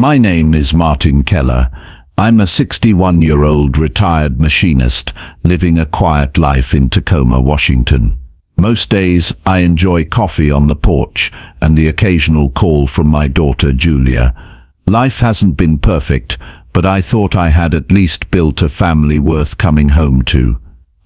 My name is Martin Keller. I'm a 61-year-old retired machinist living a quiet life in Tacoma, Washington. Most days I enjoy coffee on the porch and the occasional call from my daughter Julia. Life hasn't been perfect, but I thought I had at least built a family worth coming home to.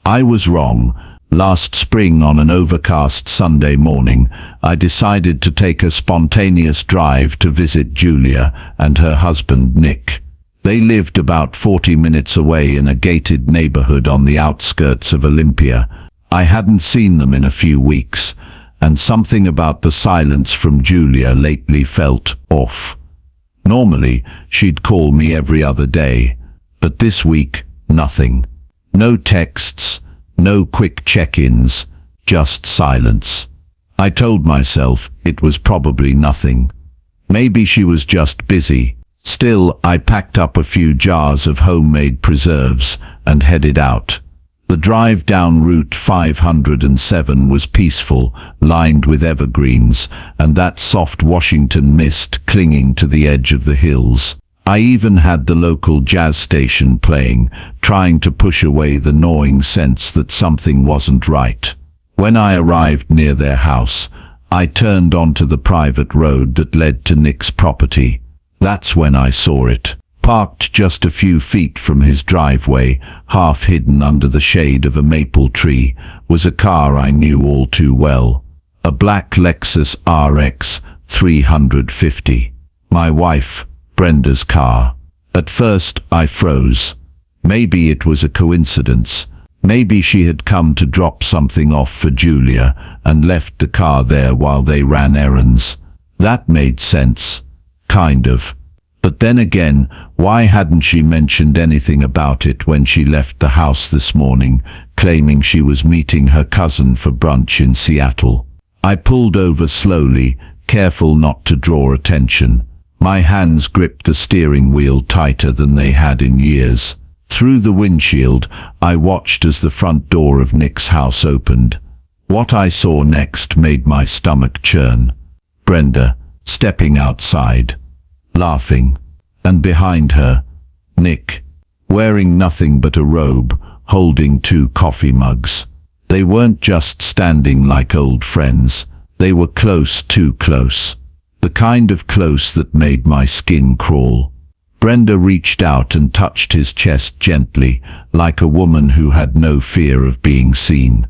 I was wrong. Last spring, on an overcast Sunday morning, I decided to take a spontaneous drive to visit Julia and her husband Nick. They lived about 40 minutes away in a gated neighborhood on the outskirts of Olympia. I hadn't seen them in a few weeks, and something about the silence from Julia lately felt off. Normally, she'd call me every other day, but this week, nothing. No texts, no quick check-ins, just silence. I told myself it was probably nothing. Maybe she was just busy. Still, I packed up a few jars of homemade preserves and headed out. The drive down Route 507 was peaceful, lined with evergreens, and that soft Washington mist clinging to the edge of the hills. I even had the local jazz station playing, trying to push away the gnawing sense that something wasn't right. When I arrived near their house, I turned onto the private road that led to Nick's property. That's when I saw it. Parked just a few feet from his driveway, half hidden under the shade of a maple tree, was a car I knew all too well. A black Lexus RX 350. My wife, Brenda's car. At first, I froze. Maybe it was a coincidence. Maybe she had come to drop something off for Julia and left the car there while they ran errands. That made sense. Kind of. But then again, why hadn't she mentioned anything about it when she left the house this morning, claiming she was meeting her cousin for brunch in Seattle? I pulled over slowly, careful not to draw attention. My hands gripped the steering wheel tighter than they had in years. Through the windshield, I watched as the front door of Nick's house opened. What I saw next made my stomach churn. Brenda, stepping outside, laughing, and behind her, Nick, wearing nothing but a robe, holding 2 coffee mugs. They weren't just standing like old friends. They were close, too close. The kind of close that made my skin crawl. Brenda reached out and touched his chest gently, like a woman who had no fear of being seen.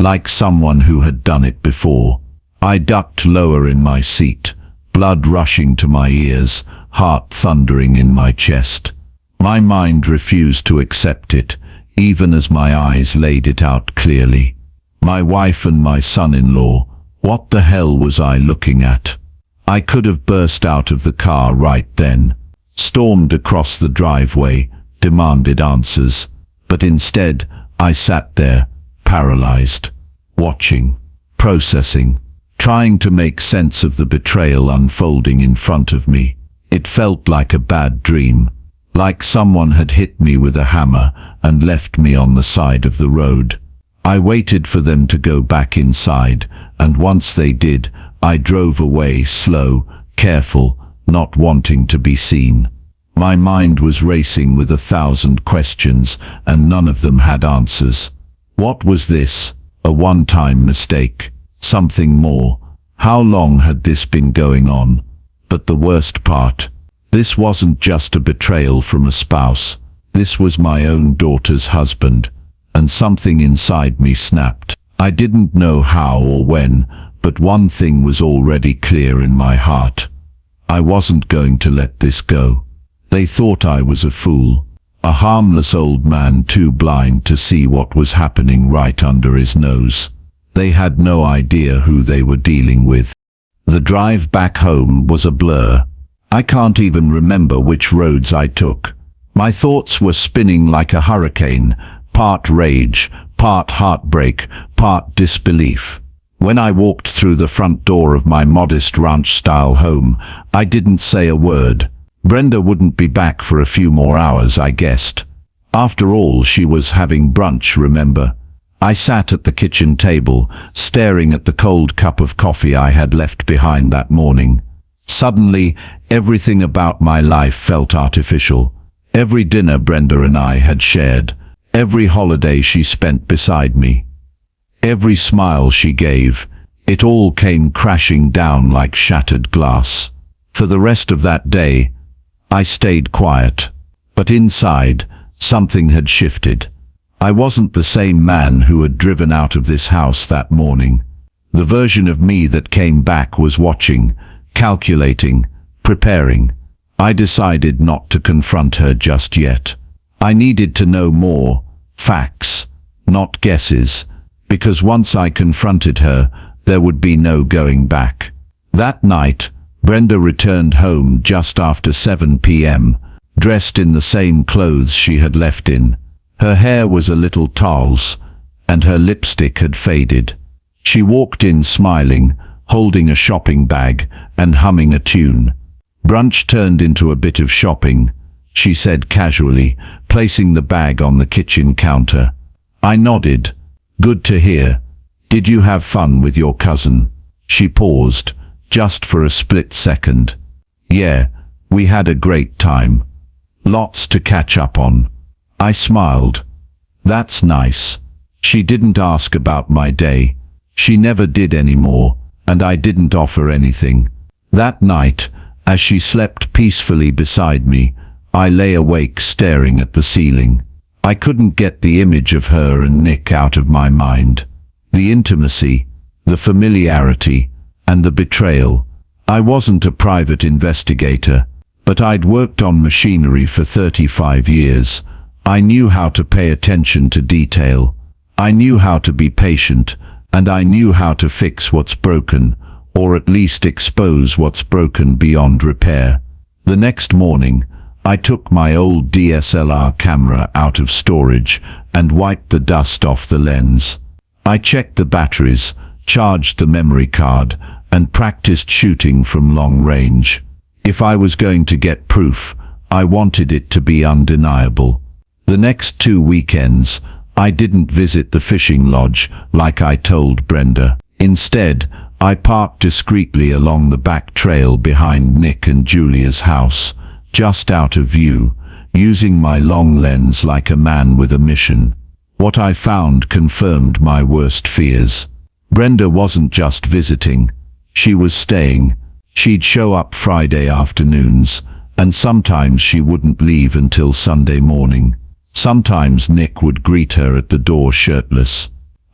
Like someone who had done it before. I ducked lower in my seat, blood rushing to my ears, heart thundering in my chest. My mind refused to accept it, even as my eyes laid it out clearly. My wife and my son-in-law, what the hell was I looking at? I could have burst out of the car right then, stormed across the driveway, demanded answers, but instead I sat there, paralyzed, watching, processing, trying to make sense of the betrayal unfolding in front of me. It felt like a bad dream, like someone had hit me with a hammer and left me on the side of the road. I waited for them to go back inside, and once they did, I drove away slow, careful, not wanting to be seen. My mind was racing with 1,000 questions, and none of them had answers. What was this? A one-time mistake? Something more? How long had this been going on? But the worst part, this wasn't just a betrayal from a spouse. This was my own daughter's husband, and something inside me snapped. I didn't know how or when, but one thing was already clear in my heart. I wasn't going to let this go. They thought I was a fool, a harmless old man too blind to see what was happening right under his nose. They had no idea who they were dealing with. The drive back home was a blur. I can't even remember which roads I took. My thoughts were spinning like a hurricane, part rage, part heartbreak, part disbelief. When I walked through the front door of my modest ranch-style home, I didn't say a word. Brenda wouldn't be back for a few more hours, I guessed. After all, she was having brunch, remember? I sat at the kitchen table, staring at the cold cup of coffee I had left behind that morning. Suddenly, Everything about my life felt artificial. Every dinner Brenda and I had shared, every holiday she spent beside me, every smile she gave, it all came crashing down like shattered glass. For the rest of that day, I stayed quiet. But inside, something had shifted. I wasn't the same man who had driven out of this house that morning. The version of me that came back was watching, calculating, preparing. I decided not to confront her just yet. I needed to know more, facts, not guesses, because once I confronted her, there would be no going back. That night, Brenda returned home just after 7 p.m., dressed in the same clothes she had left in. Her hair was a little toss, and her lipstick had faded. She walked in smiling, holding a shopping bag and humming a tune. Brunch turned into a bit of shopping, she said casually, placing the bag on the kitchen counter. I nodded. Good to hear. Did you have fun with your cousin? She paused, just for a split second. Yeah, we had a great time. Lots to catch up on. I smiled. That's nice. She didn't ask about my day. She never did anymore, and I didn't offer anything. That night, as she slept peacefully beside me, I lay awake staring at the ceiling. I couldn't get the image of her and Nick out of my mind. The intimacy, the familiarity, and the betrayal. I wasn't a private investigator, but I'd worked on machinery for 35 years. I knew how to pay attention to detail. I knew how to be patient, and I knew how to fix what's broken, or at least expose what's broken beyond repair. The next morning, I took my old DSLR camera out of storage and wiped the dust off the lens. I checked the batteries, charged the memory card, and practiced shooting from long range. If I was going to get proof, I wanted it to be undeniable. The next 2 weekends, I didn't visit the fishing lodge like I told Brenda. Instead, I parked discreetly along the back trail behind Nick and Julia's house, just out of view, using my long lens like a man with a mission. What I found confirmed my worst fears. Brenda wasn't just visiting. She was staying. She'd show up Friday afternoons, and sometimes she wouldn't leave until Sunday morning. Sometimes Nick would greet her at the door shirtless.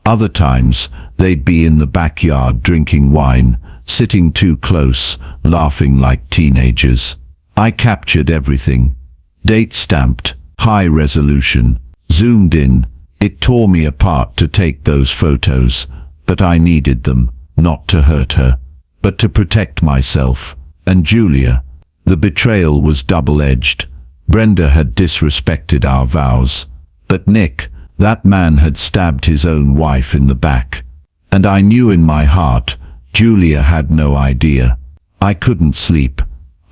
Other times, they'd be in the backyard drinking wine, sitting too close, laughing like teenagers. I captured everything. Date stamped, high resolution, zoomed in. It tore me apart to take those photos, but I needed them, not to hurt her, but to protect myself. And Julia. The betrayal was double-edged. Brenda had disrespected our vows. But Nick, that man had stabbed his own wife in the back. And I knew in my heart, Julia had no idea. I couldn't sleep.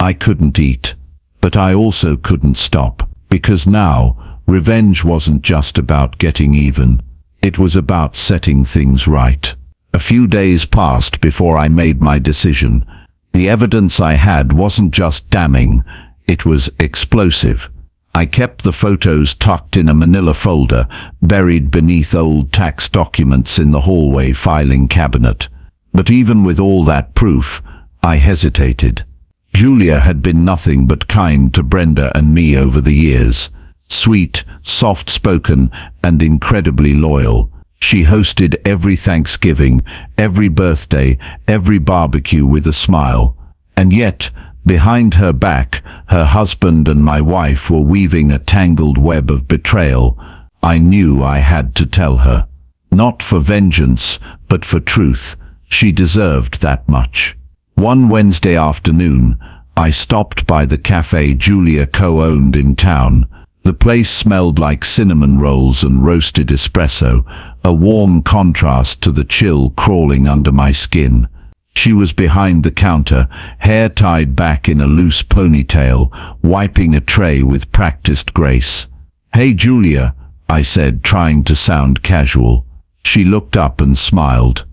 I couldn't eat. But I also couldn't stop, because now, revenge wasn't just about getting even. It was about setting things right. A few days passed before I made my decision. The evidence I had wasn't just damning, it was explosive. I kept the photos tucked in a manila folder, buried beneath old tax documents in the hallway filing cabinet. But even with all that proof, I hesitated. Julia had been nothing but kind to Brenda and me over the years. Sweet, soft-spoken, and incredibly loyal. She hosted every Thanksgiving, every birthday, every barbecue with a smile. And yet, behind her back, her husband and my wife were weaving a tangled web of betrayal. I knew I had to tell her. Not for vengeance, but for truth. She deserved that much. One Wednesday afternoon, I stopped by the cafe Julia co-owned in town. The place smelled like cinnamon rolls and roasted espresso, a warm contrast to the chill crawling under my skin. She was behind the counter, hair tied back in a loose ponytail, wiping a tray with practiced grace. "Hey Julia," I said, trying to sound casual. She looked up and smiled.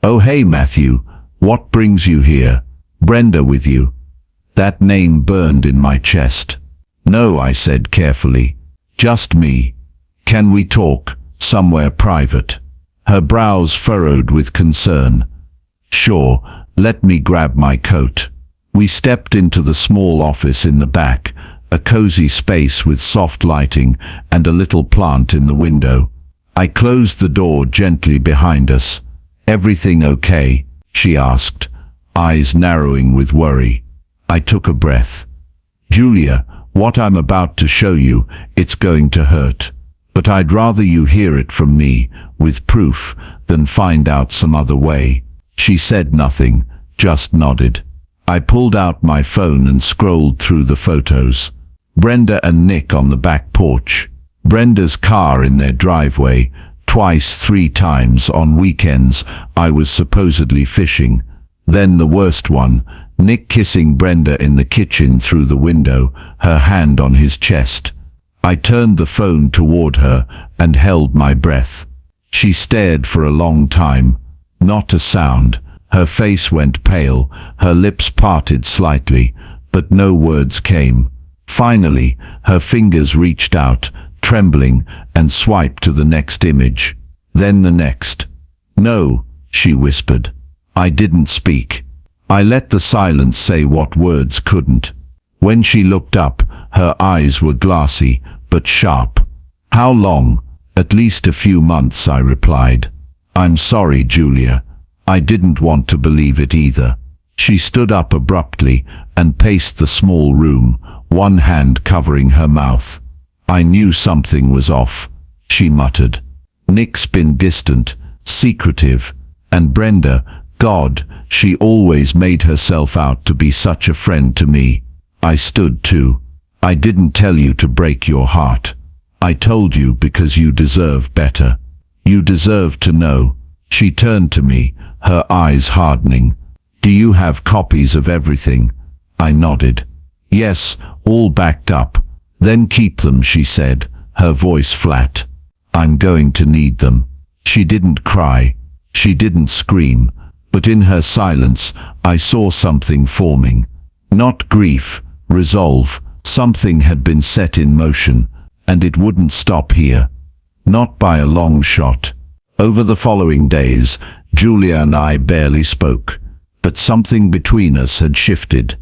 "Oh hey Matthew, what brings you here? Brenda with you?" That name burned in my chest. No, I said carefully. Just me. Can we talk, somewhere private? Her brows furrowed with concern. Sure, let me grab my coat. We stepped into the small office in the back, a cozy space with soft lighting and a little plant in the window. I closed the door gently behind us. Everything okay? She asked, eyes narrowing with worry. I took a breath. Julia, what I'm about to show you, it's going to hurt. But I'd rather you hear it from me, with proof, than find out some other way. She said nothing, just nodded. I pulled out my phone and scrolled through the photos. Brenda and Nick on the back porch. Brenda's car in their driveway. Twice, 3 times on weekends I was supposedly fishing. Then the worst one, Nick kissing Brenda in the kitchen through the window, her hand on his chest. I turned the phone toward her and held my breath. She stared for a long time. Not a sound. Her face went pale, her lips parted slightly, but no words came. Finally, her fingers reached out, trembling, and swiped to the next image. Then the next. No, she whispered. I didn't speak. I let the silence say what words couldn't. When she looked up, her eyes were glassy, but sharp. How long? At least a few months, I replied. I'm sorry, Julia. I didn't want to believe it either. She stood up abruptly and paced the small room, one hand covering her mouth. I knew something was off, she muttered. Nick's been distant, secretive, and Brenda, God, she always made herself out to be such a friend to me. I stood too. I didn't tell you to break your heart. I told you because you deserve better. You deserve to know. She turned to me, her eyes hardening. Do you have copies of everything? I nodded. Yes, all backed up. Then keep them, she said, her voice flat. I'm going to need them. She didn't cry. She didn't scream. But in her silence, I saw something forming. Not grief, resolve. Something had been set in motion, and it wouldn't stop here. Not by a long shot. Over the following days, Julia and I barely spoke, but something between us had shifted.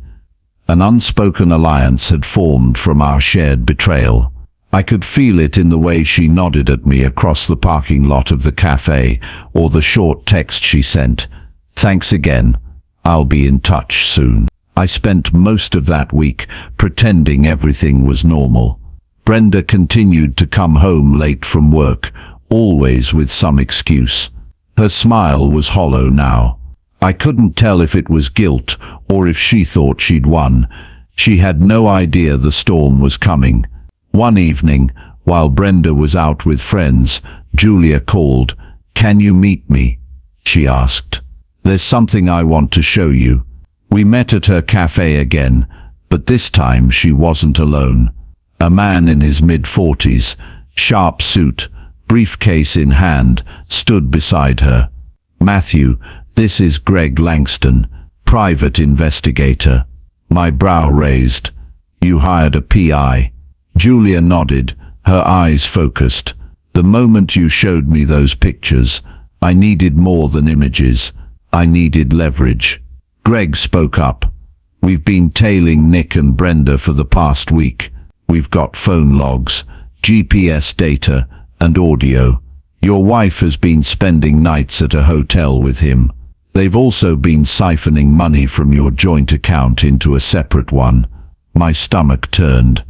An unspoken alliance had formed from our shared betrayal. I could feel it in the way she nodded at me across the parking lot of the cafe, or the short text she sent. Thanks again. I'll be in touch soon. I spent most of that week pretending everything was normal. Brenda continued to come home late from work, always with some excuse. Her smile was hollow now. I couldn't tell if it was guilt or if she thought she'd won. She had no idea the storm was coming. One evening, while Brenda was out with friends, Julia called. "Can you meet me?" she asked. "There's something I want to show you." We met at her cafe again, but this time she wasn't alone. A man in his mid-40s, sharp suit, briefcase in hand, stood beside her. "Matthew, this is Greg Langston, private investigator." My brow raised. "You hired a PI?" Julia nodded, her eyes focused. "The moment you showed me those pictures, I needed more than images. I needed leverage." Greg spoke up. "We've been tailing Nick and Brenda for the past week. We've got phone logs, GPS data, and audio. Your wife has been spending nights at a hotel with him. They've also been siphoning money from your joint account into a separate one." My stomach turned.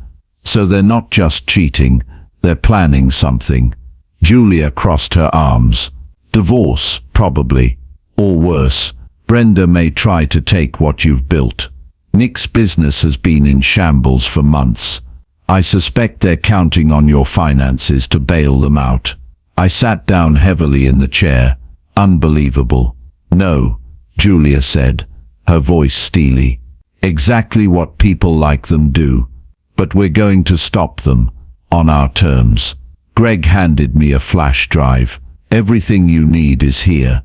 So they're not just cheating, they're planning something. Julia crossed her arms. "Divorce, probably. Or worse. Brenda may try to take what you've built. Nick's business has been in shambles for months. I suspect they're counting on your finances to bail them out." I sat down heavily in the chair. "Unbelievable." "No," Julia said, her voice steely. "Exactly what people like them do. But we're going to stop them, on our terms." Greg handed me a flash drive. "Everything you need is here.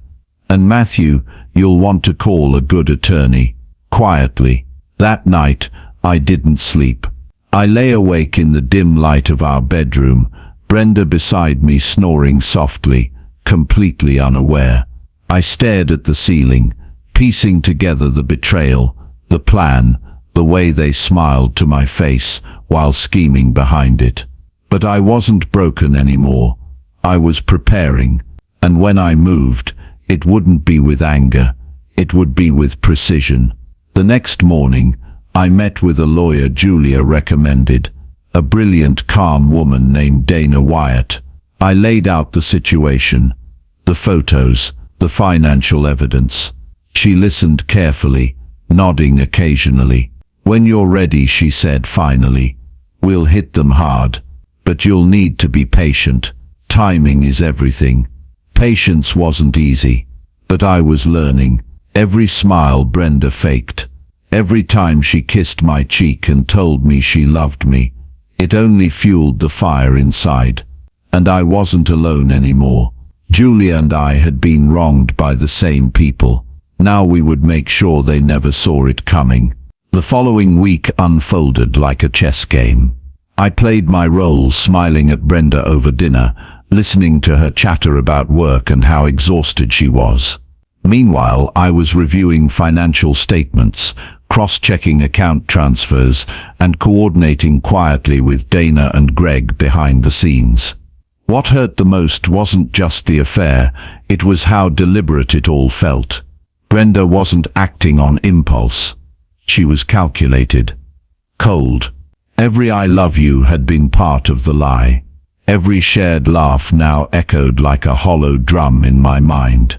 And Matthew, you'll want to call a good attorney. Quietly. That night, I didn't sleep. I lay awake in the dim light of our bedroom, Brenda beside me snoring softly, completely unaware. I stared at the ceiling, piecing together the betrayal, the plan, the way they smiled to my face while scheming behind it. But I wasn't broken anymore. I was preparing, and when I moved, it wouldn't be with anger, it would be with precision. The next morning, I met with a lawyer Julia recommended, a brilliant, calm woman named Dana Wyatt. I laid out the situation, the photos, the financial evidence. She listened carefully, nodding occasionally. "When you're ready," she said finally, "we'll hit them hard. But you'll need to be patient. Timing is everything." Patience wasn't easy, but I was learning. Every smile Brenda faked, every time she kissed my cheek and told me she loved me, it only fueled the fire inside. And I wasn't alone anymore. Julia and I had been wronged by the same people. Now we would make sure they never saw it coming. The following week unfolded like a chess game. I played my role, smiling at Brenda over dinner, listening to her chatter about work and how exhausted she was. Meanwhile, I was reviewing financial statements, cross-checking account transfers, and coordinating quietly with Dana and Greg behind the scenes. What hurt the most wasn't just the affair, it was how deliberate it all felt. Brenda wasn't acting on impulse. She was calculated, cold. Every "I love you" had been part of the lie. Every shared laugh now echoed like a hollow drum in my mind.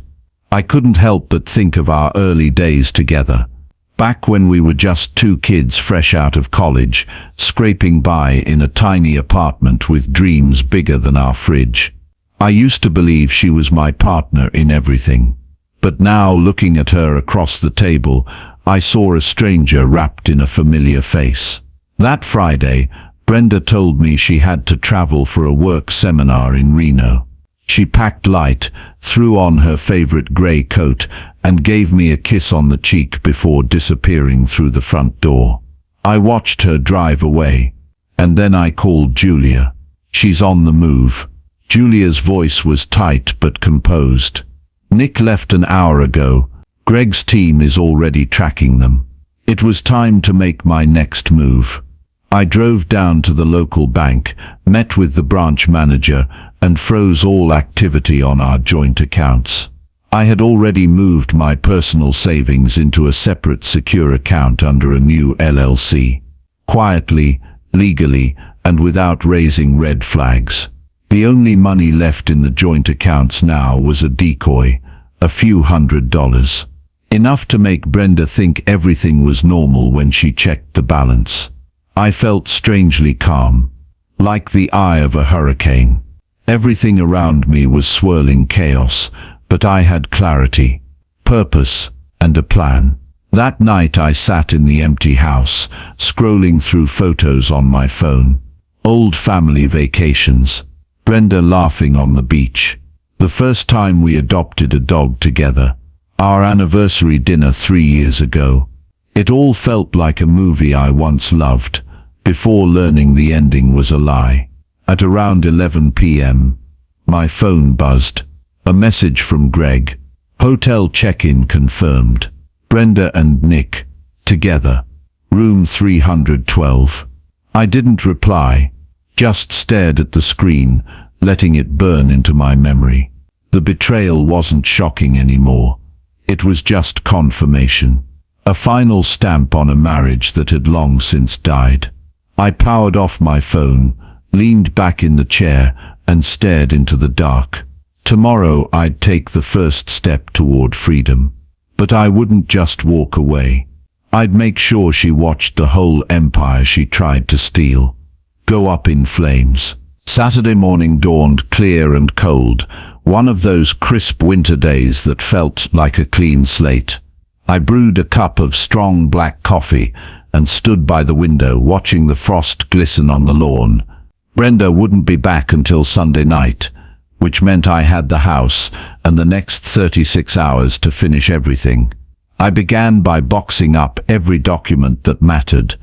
I couldn't help but think of our early days together. Back when we were just two kids fresh out of college, scraping by in a tiny apartment with dreams bigger than our fridge. I used to believe she was my partner in everything. But now, looking at her across the table, I saw a stranger wrapped in a familiar face. That Friday, Brenda told me she had to travel for a work seminar in Reno. She packed light, threw on her favorite grey coat, and gave me a kiss on the cheek before disappearing through the front door. I watched her drive away, and then I called Julia. "She's on the move." Julia's voice was tight but composed. "Nick left an hour ago. Greg's team is already tracking them." It was time to make my next move. I drove down to the local bank, met with the branch manager, and froze all activity on our joint accounts. I had already moved my personal savings into a separate secure account under a new LLC. Quietly, legally, and without raising red flags. The only money left in the joint accounts now was a decoy, a few $100s. Enough to make Brenda think everything was normal when she checked the balance. I felt strangely calm, like the eye of a hurricane. Everything around me was swirling chaos, but I had clarity, purpose, and a plan. That night I sat in the empty house, scrolling through photos on my phone. Old family vacations, Brenda laughing on the beach, the first time we adopted a dog together, our anniversary dinner 3 years ago. It all felt like a movie I once loved, before learning the ending was a lie. At around 11 p.m., my phone buzzed. A message from Greg. Hotel check-in confirmed. Brenda and Nick, together. Room 312. I didn't reply, just stared at the screen, letting it burn into my memory. The betrayal wasn't shocking anymore. It was just confirmation. A final stamp on a marriage that had long since died. I powered off my phone, leaned back in the chair, and stared into the dark. Tomorrow I'd take the first step toward freedom. But I wouldn't just walk away. I'd make sure she watched the whole empire she tried to steal go up in flames. Saturday morning dawned clear and cold, one of those crisp winter days that felt like a clean slate. I brewed a cup of strong black coffee and stood by the window watching the frost glisten on the lawn. Brenda wouldn't be back until Sunday night, which meant I had the house and the next 36 hours to finish everything. I began by boxing up every document that mattered: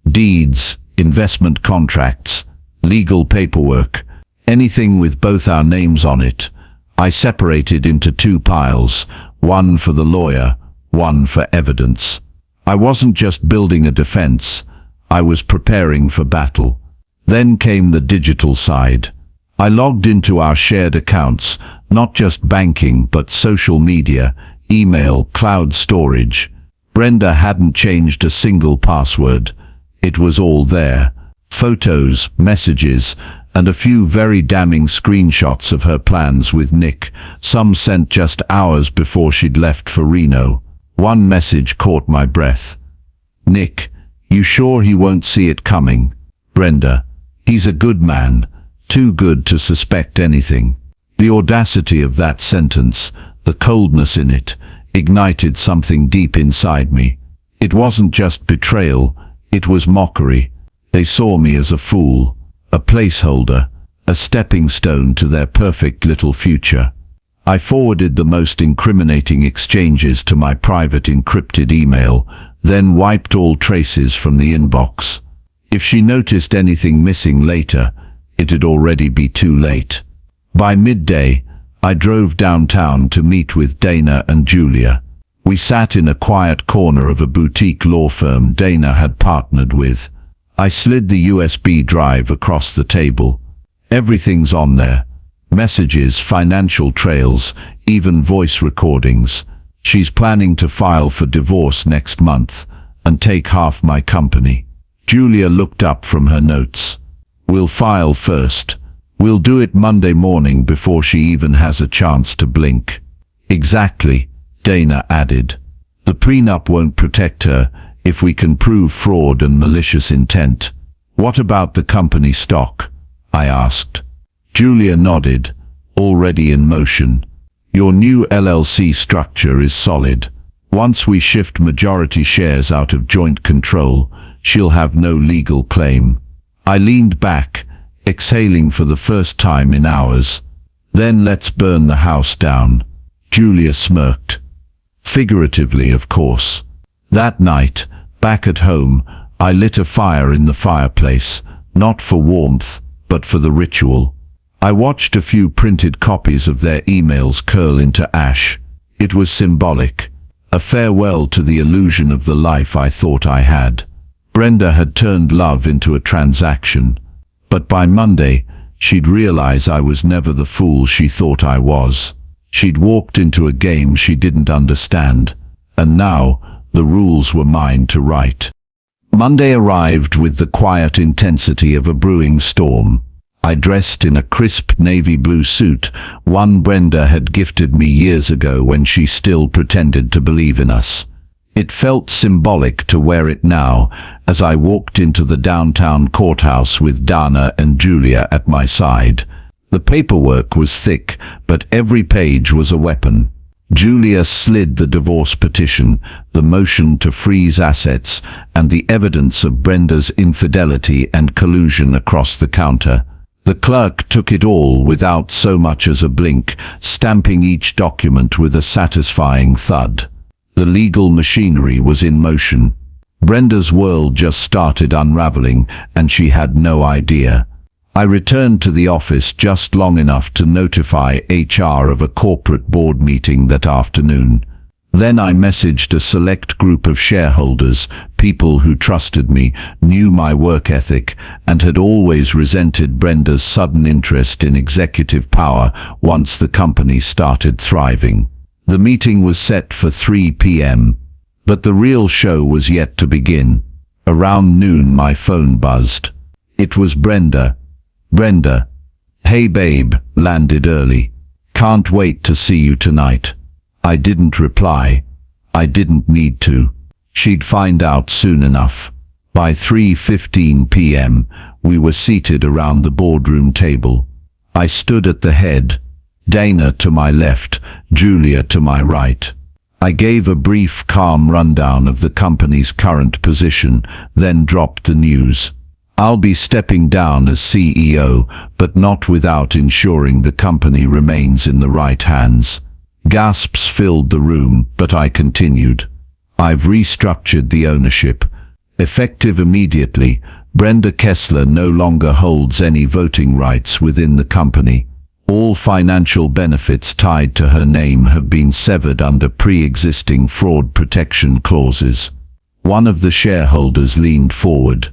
deeds, investment contracts, legal paperwork, anything with both our names on it. I separated into two piles, one for the lawyer, one for evidence. I wasn't just building a defense, I was preparing for battle. Then came the digital side. I logged into our shared accounts, not just banking but social media, email, cloud storage. Brenda hadn't changed a single password. It was all there. Photos, messages, and a few very damning screenshots of her plans with Nick, some sent just hours before she'd left for Reno. One message caught my breath. "Nick, you sure he won't see it coming?" "Brenda, he's a good man, too good to suspect anything." The audacity of that sentence, the coldness in it, ignited something deep inside me. It wasn't just betrayal, it was mockery. They saw me as a fool, a placeholder, a stepping stone to their perfect little future. I forwarded the most incriminating exchanges to my private encrypted email, then wiped all traces from the inbox. If she noticed anything missing later, it'd already be too late. By midday, I drove downtown to meet with Dana and Julia. We sat in a quiet corner of a boutique law firm Dana had partnered with. I slid the USB drive across the table. Everything's on there. Messages, financial trails, even voice recordings. She's planning to file for divorce next month and take half my company. Julia looked up from her notes. "We'll file first. We'll do it Monday morning before she even has a chance to blink." "Exactly," Dana added. "The prenup won't protect her if we can prove fraud and malicious intent." "What about the company stock?" I asked. Julia nodded, already in motion. "Your new LLC structure is solid. Once we shift majority shares out of joint control, she'll have no legal claim." I leaned back, exhaling for the first time in hours. "Then let's burn the house down." Julia smirked. Figuratively, of course. That night, back at home, I lit a fire in the fireplace, not for warmth, but for the ritual. I watched a few printed copies of their emails curl into ash. It was symbolic, a farewell to the illusion of the life I thought I had. Brenda had turned love into a transaction, but by Monday, she'd realize I was never the fool she thought I was. She'd walked into a game she didn't understand, and now the rules were mine to write. Monday arrived with the quiet intensity of a brewing storm. I dressed in a crisp navy blue suit, one Brenda had gifted me years ago when she still pretended to believe in us. It felt symbolic to wear it now as I walked into the downtown courthouse with Dana and Julia at my side. The paperwork was thick, but every page was a weapon. Julia slid the divorce petition, the motion to freeze assets, and the evidence of Brenda's infidelity and collusion across the counter. The clerk took it all without so much as a blink, stamping each document with a satisfying thud. The legal machinery was in motion. Brenda's world just started unraveling, and she had no idea. I returned to the office just long enough to notify HR of a corporate board meeting that afternoon. Then I messaged a select group of shareholders, people who trusted me, knew my work ethic, and had always resented Brenda's sudden interest in executive power once the company started thriving. The meeting was set for 3 p.m., but the real show was yet to begin. Around noon my phone buzzed. It was Brenda. "Brenda, hey babe, landed early. Can't wait to see you tonight." I didn't reply. I didn't need to. She'd find out soon enough. By 3:15 p.m., we were seated around the boardroom table. I stood at the head, Dana to my left, Julia to my right. I gave a brief, calm rundown of the company's current position, then dropped the news. "I'll be stepping down as CEO, but not without ensuring the company remains in the right hands." Gasps filled the room, but I continued. I've restructured the ownership. Effective immediately, Brenda Kessler no longer holds any voting rights within the company. All financial benefits tied to her name have been severed under pre-existing fraud protection clauses. One of the shareholders leaned forward.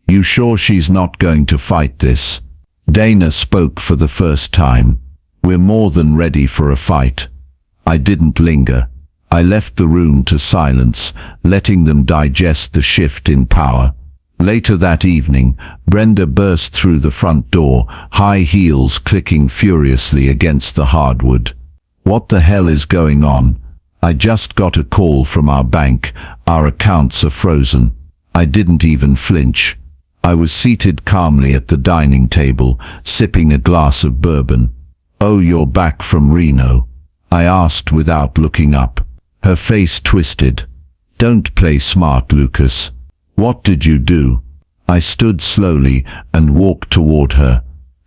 "You sure she's not going to fight this?" Dana spoke for the first time. "We're more than ready for a fight." I didn't linger. I left the room to silence, letting them digest the shift in power. Later that evening, Brenda burst through the front door, high heels clicking furiously against the hardwood. "What the hell is going on? I just got a call from our bank. Our accounts are frozen." I didn't even flinch. I was seated calmly at the dining table, sipping a glass of bourbon. "Oh, you're back from Reno?" I asked without looking up. Her face twisted. "Don't play smart, Lucas. What did you do?" I stood slowly and walked toward her,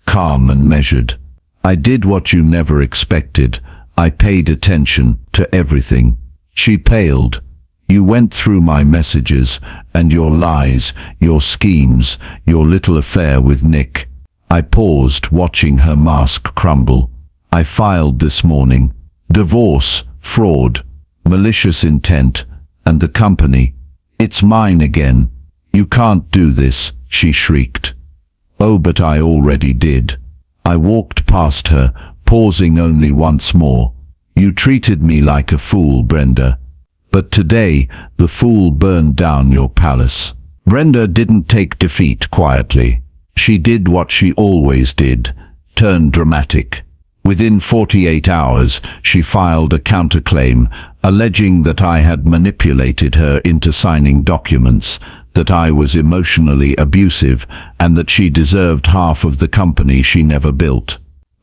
calm and measured. "I did what you never expected. I paid attention to everything." She paled. "You went through my messages and your lies, your schemes, your little affair with Nick." I paused, watching her mask crumble. "I filed this morning. Divorce, fraud, malicious intent, and the company. It's mine again." "You can't do this," she shrieked. "Oh, but I already did." I walked past her, pausing only once more. "You treated me like a fool, Brenda. But today, the fool burned down your palace." Brenda didn't take defeat quietly. She did what she always did, turned dramatic. Within 48 hours, she filed a counterclaim, alleging that I had manipulated her into signing documents, that I was emotionally abusive, and that she deserved half of the company she never built.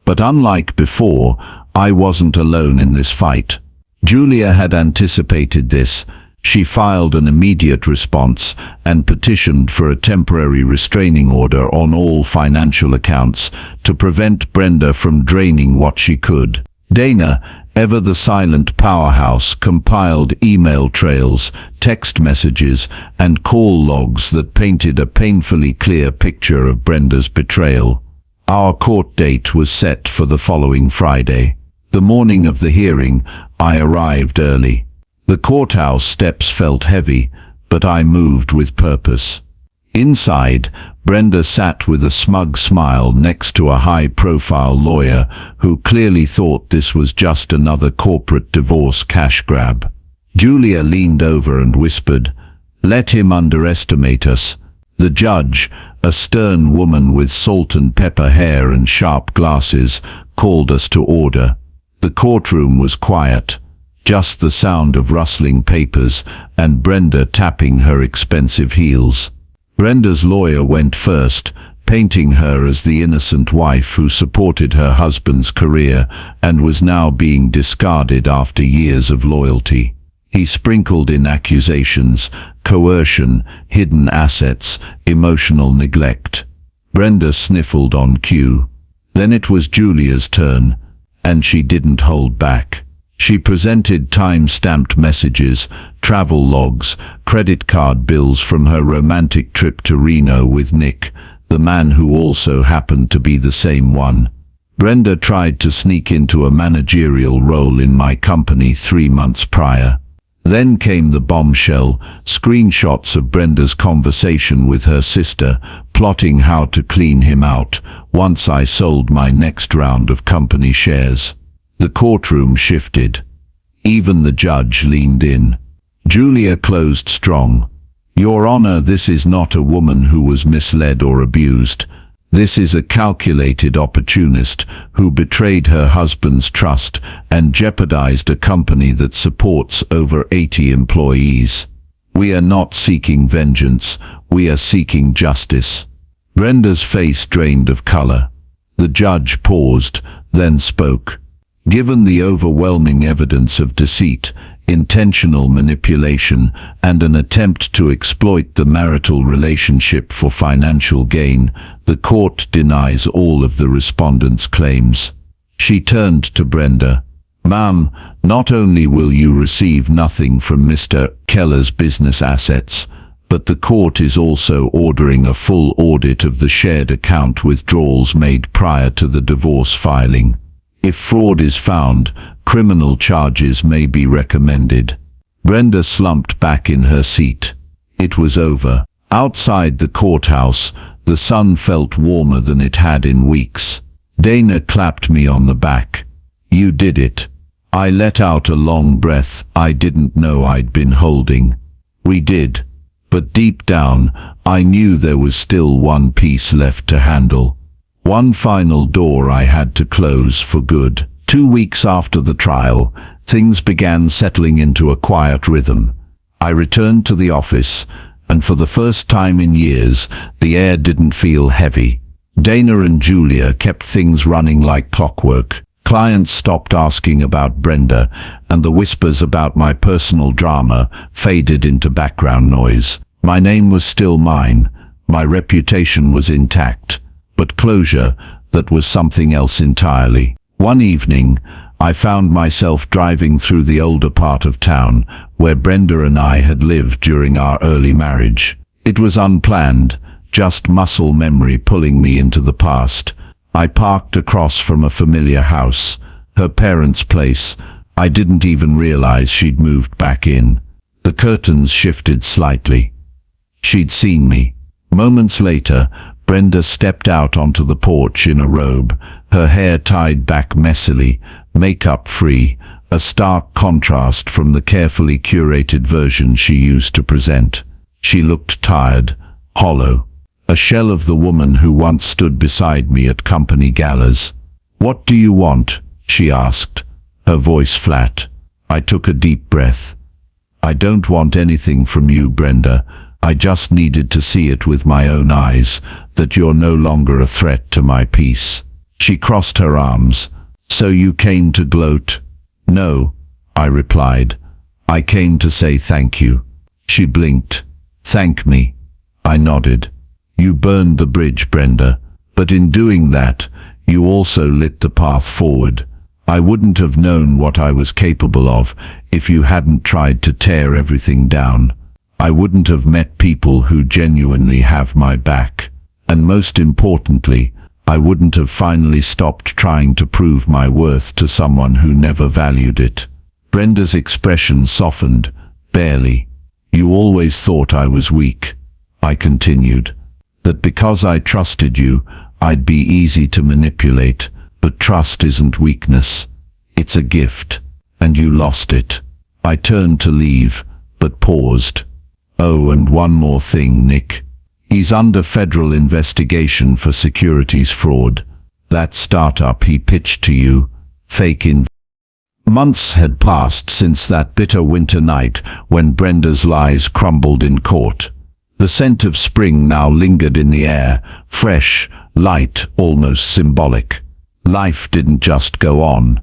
But unlike before, I wasn't alone in this fight. Julia had anticipated this. She filed an immediate response and petitioned for a temporary restraining order on all financial accounts to prevent Brenda from draining what she could. Dana, ever the silent powerhouse, compiled email trails, text messages, and call logs that painted a painfully clear picture of Brenda's betrayal. Our court date was set for the following Friday. The morning of the hearing, I arrived early. The courthouse steps felt heavy, but I moved with purpose. Inside, Brenda sat with a smug smile next to a high-profile lawyer who clearly thought this was just another corporate divorce cash grab. Julia leaned over and whispered, "Let him underestimate us." The judge, a stern woman with salt and pepper hair and sharp glasses, called us to order. The courtroom was quiet. Just the sound of rustling papers and Brenda tapping her expensive heels. Brenda's lawyer went first, painting her as the innocent wife who supported her husband's career and was now being discarded after years of loyalty. He sprinkled in accusations, coercion, hidden assets, emotional neglect. Brenda sniffled on cue. Then it was Julia's turn, and she didn't hold back. She presented time-stamped messages, travel logs, credit card bills from her romantic trip to Reno with Nick, the man who also happened to be the same one. Brenda tried to sneak into a managerial role in my company 3 months prior. Then came the bombshell, screenshots of Brenda's conversation with her sister, plotting how to clean him out once I sold my next round of company shares. The courtroom shifted. Even the judge leaned in. Julia closed strong. "Your Honor, this is not a woman who was misled or abused. This is a calculated opportunist who betrayed her husband's trust and jeopardized a company that supports over 80 employees. We are not seeking vengeance, we are seeking justice." Brenda's face drained of color. The judge paused, then spoke. "Given the overwhelming evidence of deceit, intentional manipulation, and an attempt to exploit the marital relationship for financial gain, the court denies all of the respondents' claims." She turned to Brenda. Ma'am, not only will you receive nothing from Mr. Keller's business assets, but the court is also ordering a full audit of the shared account withdrawals made prior to the divorce filing. If fraud is found, criminal charges may be recommended. Brenda slumped back in her seat. It was over. Outside the courthouse, the sun felt warmer than it had in weeks. Dana clapped me on the back. You did it. I let out a long breath I didn't know I'd been holding. We did. But deep down, I knew there was still one piece left to handle. One final door I had to close for good. 2 weeks after the trial, things began settling into a quiet rhythm. I returned to the office, and for the first time in years, the air didn't feel heavy. Dana and Julia kept things running like clockwork. Clients stopped asking about Brenda, and the whispers about my personal drama faded into background noise. My name was still mine, my reputation was intact, but closure, that was something else entirely. One evening, I found myself driving through the older part of town, where Brenda and I had lived during our early marriage. It was unplanned, just muscle memory pulling me into the past. I parked across from a familiar house, her parents' place. I didn't even realize she'd moved back in. The curtains shifted slightly. She'd seen me. Moments later, Brenda stepped out onto the porch in a robe, her hair tied back messily, makeup free, a stark contrast from the carefully curated version she used to present. She looked tired, hollow, a shell of the woman who once stood beside me at company galas. "What do you want?" she asked, her voice flat. I took a deep breath. "I don't want anything from you, Brenda. I just needed to see it with my own eyes, that you're no longer a threat to my peace." She crossed her arms. "So you came to gloat?" "No," I replied. "I came to say thank you." She blinked. "Thank me." I nodded. "You burned the bridge, Brenda, but in doing that, you also lit the path forward. I wouldn't have known what I was capable of if you hadn't tried to tear everything down. I wouldn't have met people who genuinely have my back. And most importantly, I wouldn't have finally stopped trying to prove my worth to someone who never valued it." Brenda's expression softened, barely. "You always thought I was weak," I continued. "That because I trusted you, I'd be easy to manipulate, but trust isn't weakness. It's a gift, and you lost it." I turned to leave, but paused. "Oh, and one more thing, Nick. He's under federal investigation for securities fraud. That startup he pitched to you, fake in." Months had passed since that bitter winter night when Brenda's lies crumbled in court. The scent of spring now lingered in the air, fresh, light, almost symbolic. Life didn't just go on.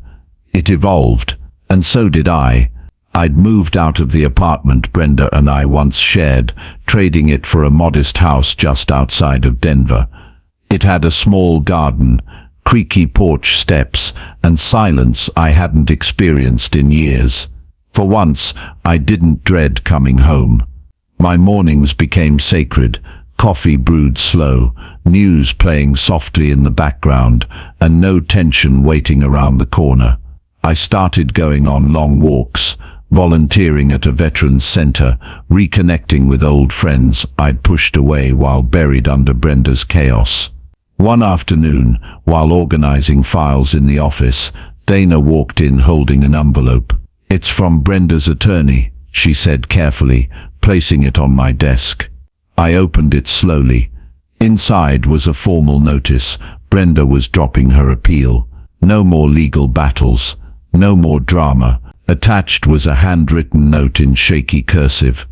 It evolved, and so did I. I'd moved out of the apartment Brenda and I once shared, trading it for a modest house just outside of Denver. It had a small garden, creaky porch steps, and silence I hadn't experienced in years. For once, I didn't dread coming home. My mornings became sacred, coffee brewed slow, news playing softly in the background, and no tension waiting around the corner. I started going on long walks, volunteering at a veterans center, reconnecting with old friends I'd pushed away while buried under Brenda's chaos. One afternoon, while organizing files in the office, Dana walked in holding an envelope. "It's from Brenda's attorney," she said carefully, placing it on my desk. I opened it slowly. Inside was a formal notice. Brenda was dropping her appeal. No more legal battles. No more drama. Attached was a handwritten note in shaky cursive.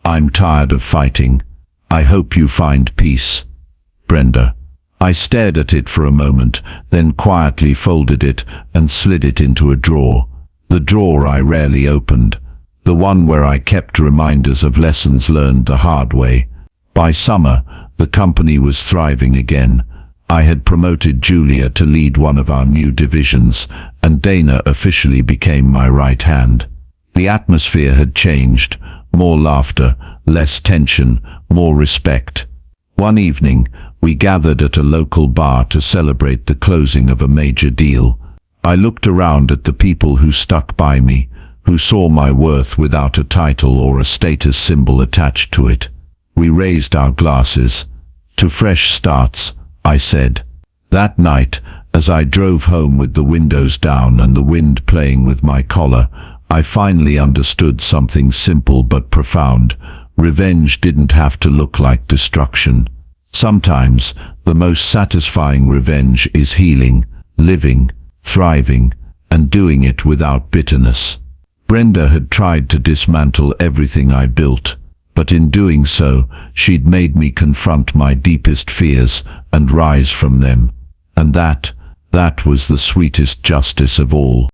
"I'm tired of fighting. I hope you find peace. Brenda." I stared at it for a moment, then quietly folded it and slid it into a drawer. The drawer I rarely opened. The one where I kept reminders of lessons learned the hard way. By summer, the company was thriving again. I had promoted Julia to lead one of our new divisions, and Dana officially became my right hand. The atmosphere had changed. More laughter, less tension, more respect. One evening, we gathered at a local bar to celebrate the closing of a major deal. I looked around at the people who stuck by me, who saw my worth without a title or a status symbol attached to it. We raised our glasses. To fresh starts, I said. That night, as I drove home with the windows down and the wind playing with my collar, I finally understood something simple but profound. Revenge didn't have to look like destruction. Sometimes, the most satisfying revenge is healing, living, thriving, and doing it without bitterness. Brenda had tried to dismantle everything I built, but in doing so, she'd made me confront my deepest fears and rise from them. And that was the sweetest justice of all.